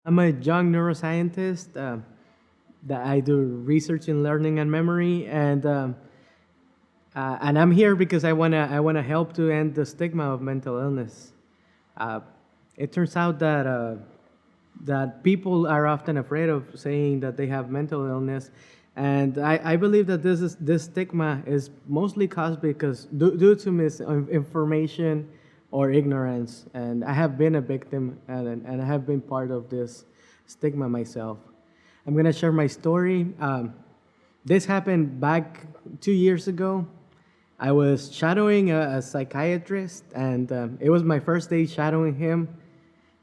I'm a young neuroscientist that I do research in learning and memory, and I'm here because I wanna help to end the stigma of mental illness. Uh, it turns out that people are often afraid of saying that they have mental illness, and I believe that this stigma is mostly caused because due to misinformation or ignorance, and I have been a victim and I have been part of this stigma myself. I'm gonna share my story. This happened back 2 years ago. I was shadowing a psychiatrist, and it was my first day shadowing him.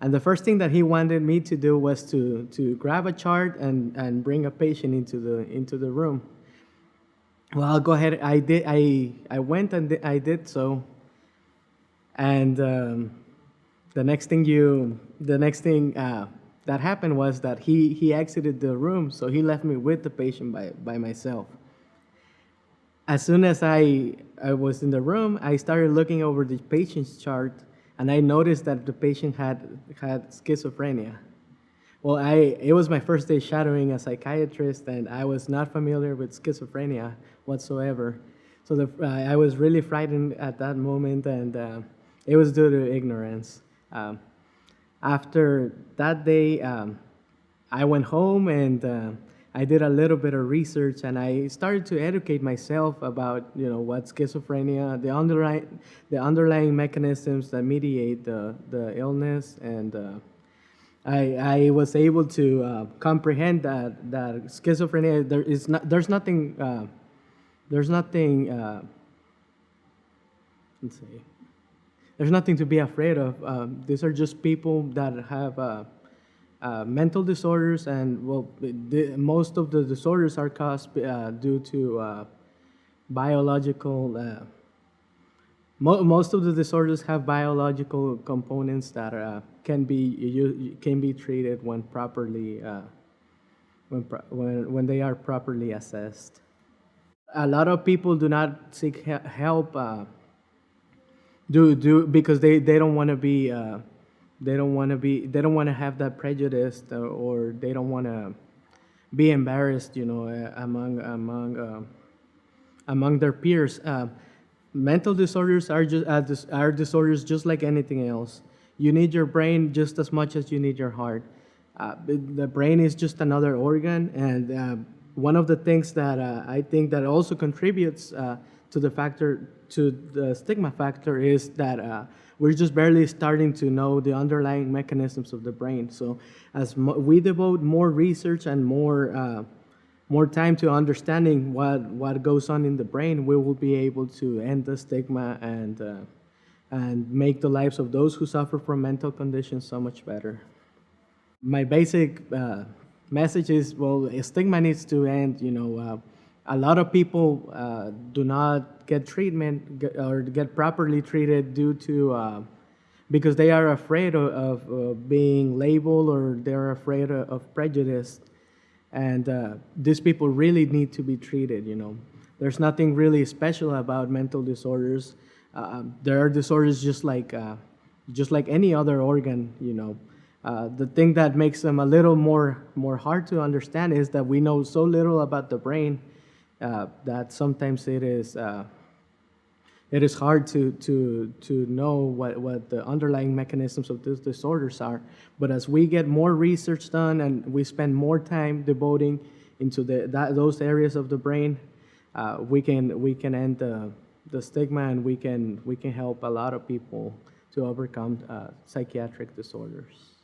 And the first thing that he wanted me to do was to grab a chart and bring a patient into the room. Well, I'll go ahead. I did. I went and I did so. And the next thing that happened was that he exited the room, so he left me with the patient by myself. As soon as I was in the room, I started looking over the patient's chart, and I noticed that the patient had schizophrenia. Well, it was my first day shadowing a psychiatrist, and I was not familiar with schizophrenia whatsoever. So I was really frightened at that moment, and it was due to ignorance. After that day, I went home and I did a little bit of research, and I started to educate myself about what schizophrenia, the underlying mechanisms that mediate the illness, and I was able to comprehend that schizophrenia, there's nothing let's see there's nothing to be afraid of. These are just people that have mental disorders, and well, most of the disorders are caused due to biological. Most of the disorders have biological components that can be treated when properly when they are properly assessed. A lot of people do not seek help. Do because they don't want to be they don't want to have that prejudice, or they don't want to be embarrassed, among their peers. Mental disorders are disorders just like anything else. You need your brain just as much as you need your heart. The brain is just another organ, and one of the things that I think that also contributes to the stigma factor is that we're just barely starting to know the underlying mechanisms of the brain. So as we devote more research and more time to understanding what goes on in the brain, we will be able to end the stigma and make the lives of those who suffer from mental conditions so much better. My basic message is, well, stigma needs to end. A lot of people do not get treatment or get properly treated due to because they are afraid of being labeled, or they're afraid of prejudice. And these people really need to be treated. There's nothing really special about mental disorders. There are disorders just like any other organ. The thing that makes them a little more hard to understand is that we know so little about the brain that sometimes it is hard to know what the underlying mechanisms of these disorders are. But as we get more research done and we spend more time devoting into those areas of the brain, we can end the stigma, and we can help a lot of people to overcome psychiatric disorders.